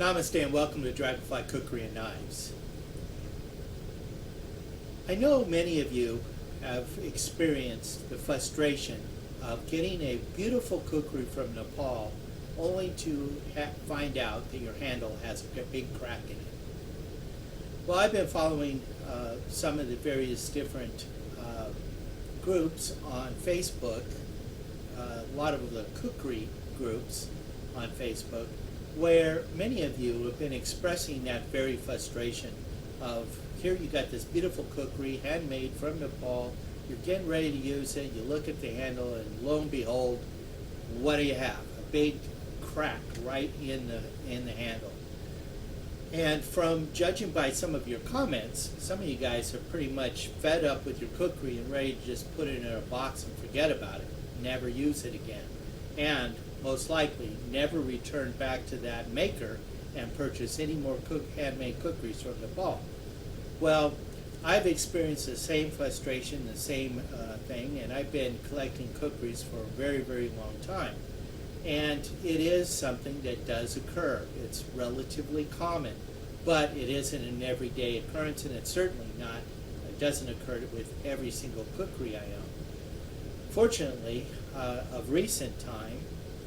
Namaste and welcome to Dragonfly Cookery and Knives. I know many of you have experienced the frustration of getting a beautiful kukri from Nepal only to find out that your handle has a big crack in it. Well, I've been following some of the various different groups on Facebook, a lot of the cookery groups on Facebook, where many of you have been expressing that very frustration of, here you got this beautiful kukri, handmade from Nepal, you're getting ready to use it, you look at the handle, and lo and behold, what do you have? A big crack right in the handle. And from judging by some of your comments, some of you guys are pretty much fed up with your kukri and ready to just put it in a box and forget about it, never use it again, and most likely never return back to that maker and purchase any more handmade kukris from Nepal. Well, I've experienced the same frustration, the same thing, and I've been collecting kukris for a very, very long time. And it is something that does occur. It's relatively common, but it isn't an everyday occurrence, and it's certainly not, it doesn't occur with every single kukri I own. Fortunately, of recent time,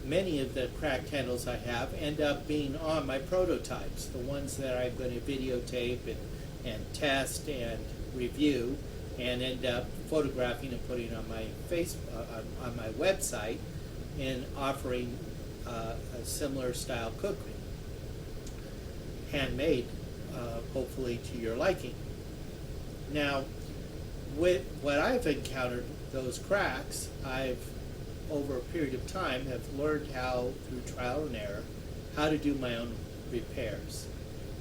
many of the cracked handles I have end up being on my prototypes, the ones that I'm going to videotape and test and review, and end up photographing and putting on my on my website, and offering a similar style kukri, handmade, hopefully to your liking. Now, with what I've encountered, those cracks, I've over a period of time have learned how, through trial and error, how to do my own repairs.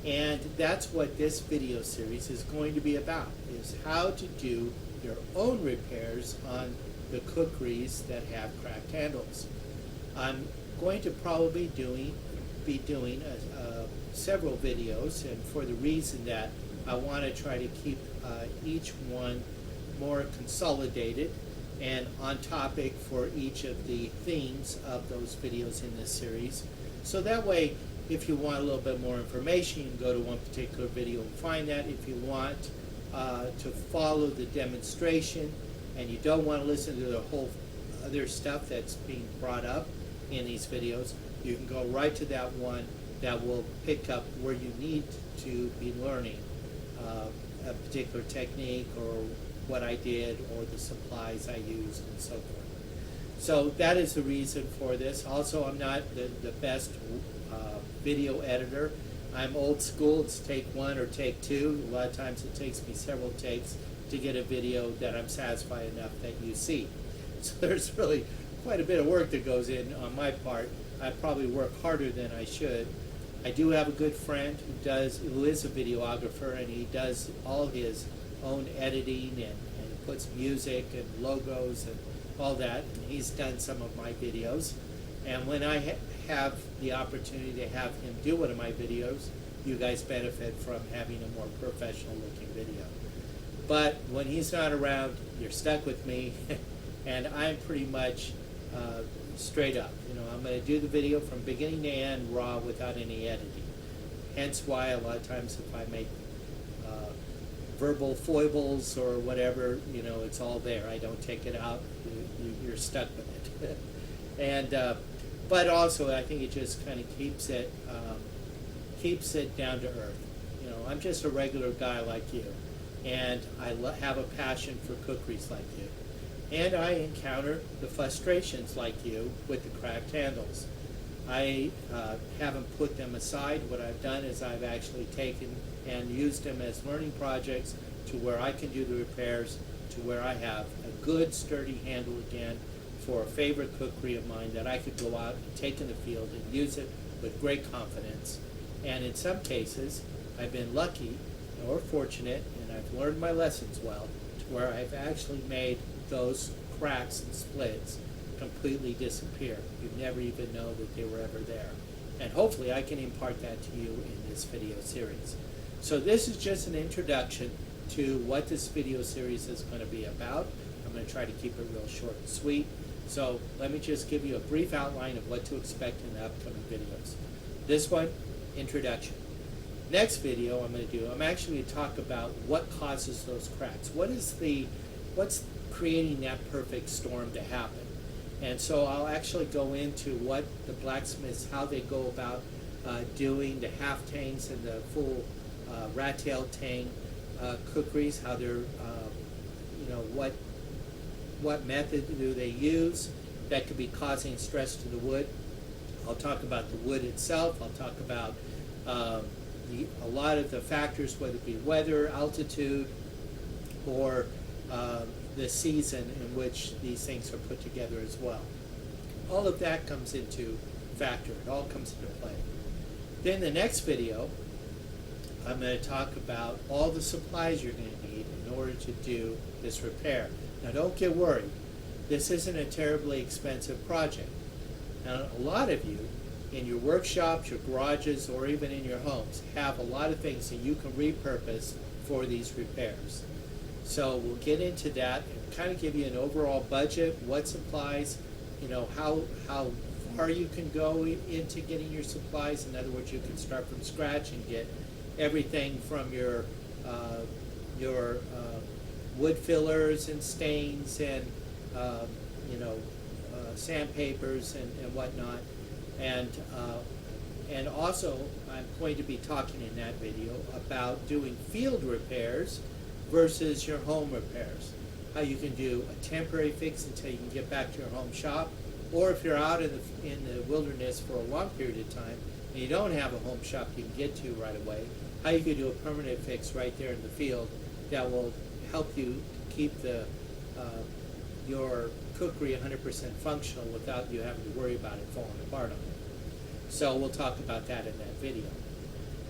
And that's what this video series is going to be about, is how to do your own repairs on the kukris that have cracked handles. I'm going to probably be doing several videos, and for the reason that I want to try to keep each one more consolidated and on topic for each of the themes of those videos in this series. So that way, if you want a little bit more information, you can go to one particular video and find that. If you want to follow the demonstration and you don't want to listen to the whole other stuff that's being brought up in these videos, you can go right to that one that will pick up where you need to be learning a particular technique or what I did or the supplies I used and so forth. So that is the reason for this. Also, I'm not the best video editor. I'm old school. It's take one or take two. A lot of times it takes me several takes to get a video that I'm satisfied enough that you see. So there's really quite a bit of work that goes in on my part. I probably work harder than I should. I do have a good friend who is a videographer, and he does all his own editing and puts music and logos and all that, and he's done some of my videos. And when I have the opportunity to have him do one of my videos, you guys benefit from having a more professional looking video. But when he's not around, you're stuck with me, and I'm pretty much straight up. You know, I'm going to do the video from beginning to end raw without any editing. Hence why a lot of times if I make verbal foibles or whatever, you know, it's all there. I don't take it out. You're stuck with it. And but also I think it just kind of keeps it down to earth. You know, I'm just a regular guy like you, and I have a passion for kukris like you. And I encounter the frustrations like you with the cracked handles. I haven't put them aside. What I've done is I've actually taken and used them as learning projects to where I can do the repairs, to where I have a good sturdy handle again for a favorite kukri of mine that I could go out and take in the field and use it with great confidence. And in some cases, I've been lucky or fortunate, and I've learned my lessons well, to where I've actually made those cracks and splits completely disappear. You'd never even know that they were ever there. And hopefully I can impart that to you in this video series. So this is just an introduction to what this video series is going to be about. I'm going to try to keep it real short and sweet. So let me just give you a brief outline of what to expect in the upcoming videos. This one introduction. Next video I'm actually going to talk about what causes those cracks. What's creating that perfect storm to happen? And so I'll actually go into what the blacksmiths, how they go about doing the half tangs and the full rat-tailed tang kukris, how they're, what method do they use that could be causing stress to the wood. I'll talk about the wood itself. I'll talk about a lot of the factors, whether it be weather, altitude, or the season in which these things are put together as well. All of that comes into factor. It all comes into play. Then the next video, I'm going to talk about all the supplies you're going to need in order to do this repair. Now don't get worried. This isn't a terribly expensive project. Now a lot of you in your workshops, your garages, or even in your homes have a lot of things that you can repurpose for these repairs. So we'll get into that and kind of give you an overall budget, what supplies, how far you can go into getting your supplies. In other words, you can start from scratch and get everything from your wood fillers and stains and sandpapers and whatnot. And also, I'm going to be talking in that video about doing field repairs versus your home repairs. How you can do a temporary fix until you can get back to your home shop, or if you're out in the wilderness for a long period of time and you don't have a home shop you can get to right away, how you can do a permanent fix right there in the field that will help you keep your cookery 100% functional without you having to worry about it falling apart on you. So we'll talk about that in that video.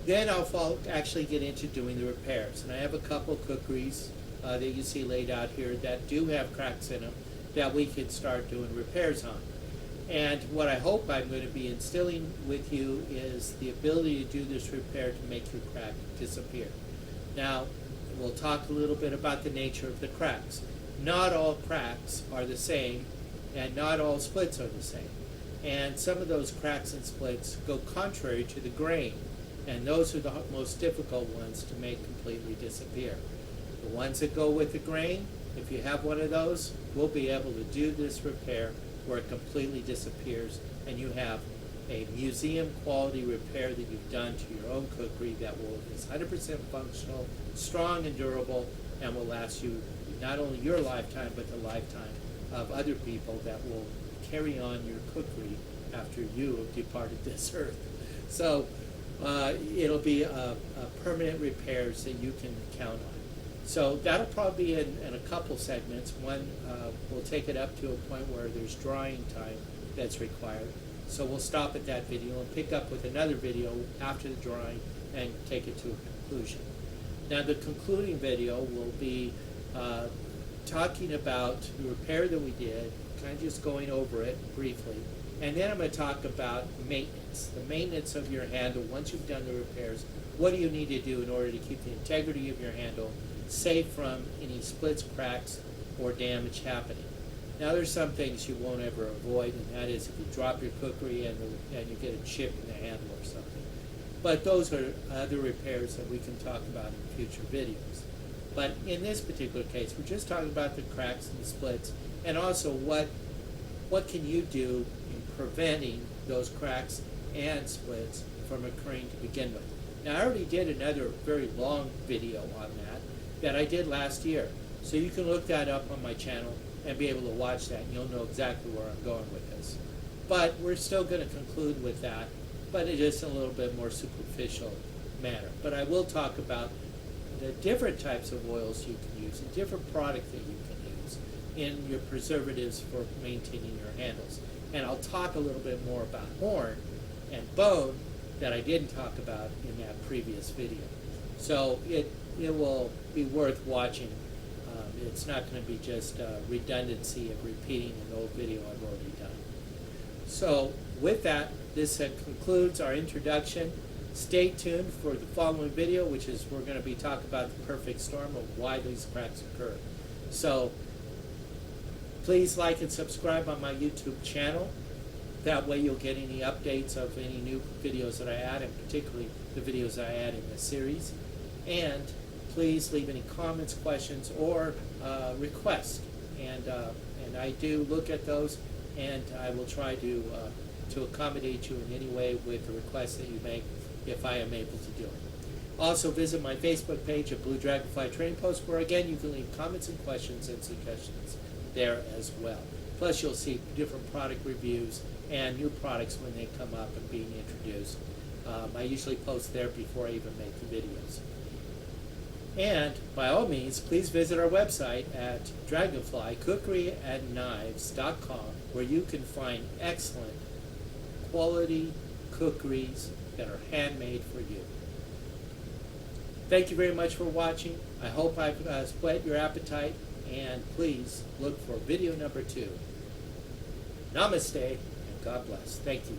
Then I'll actually get into doing the repairs. And I have a couple kukris that you see laid out here that do have cracks in them that we can start doing repairs on. And what I hope I'm going to be instilling with you is the ability to do this repair to make your crack disappear. Now, we'll talk a little bit about the nature of the cracks. Not all cracks are the same, and not all splits are the same. And some of those cracks and splits go contrary to the grain, and those are the most difficult ones to make completely disappear. The ones that go with the grain, if you have one of those, we'll be able to do this repair where it completely disappears, and you have a museum quality repair that you've done to your own cookery that is 100% functional, strong and durable, and will last you not only your lifetime but the lifetime of other people that will carry on your cookery after you have departed this earth. So it'll be a permanent repairs that you can count on. So that'll probably be in a couple segments. One, we'll take it up to a point where there's drying time that's required. So we'll stop at that video and pick up with another video after the drying and take it to a conclusion. Now the concluding video will be talking about the repair that we did, kind of just going over it briefly, and then I'm going to talk about maintenance, the maintenance of your handle. Once you've done the repairs, what do you need to do in order to keep the integrity of your handle safe from any splits, cracks, or damage happening? Now there's some things you won't ever avoid, and that is if you drop your cookery and you get a chip in the handle or something. But those are other repairs that we can talk about in future videos. But in this particular case, we're just talking about the cracks and the splits, and also what can you do in preventing those cracks and splits from occurring to begin with. Now I already did another very long video on that I did last year. So you can look that up on my channel and be able to watch that, and you'll know exactly where I'm going with this. But we're still going to conclude with that, but it is in a little bit more superficial manner. But I will talk about the different types of oils you can use, a different product that you can use in your preservatives for maintaining your handles. And I'll talk a little bit more about horn and bone that I didn't talk about in that previous video. So it will be worth watching. It's not going to be just redundancy of repeating an old video I've already done. So with that, this concludes our introduction. Stay tuned for the following video, which is we're going to be talking about the perfect storm of why these cracks occur. So please like and subscribe on my YouTube channel. That way you'll get any updates of any new videos that I add, and particularly the videos that I add in this series. And please leave any comments, questions, or requests. And I do look at those, and I will try to accommodate you in any way with the requests that you make if I am able to do it. Also visit my Facebook page at Blue Dragonfly Training Post, where again you can leave comments and questions and suggestions there as well. Plus you'll see different product reviews and new products when they come up and being introduced. I usually post there before I even make the videos. And by all means, please visit our website at dragonflykukriandknives.com, where you can find excellent quality kukris that are handmade for you. Thank you very much for watching. I hope I've whet your appetite, and please look for video number 2. Namaste, and God bless. Thank you.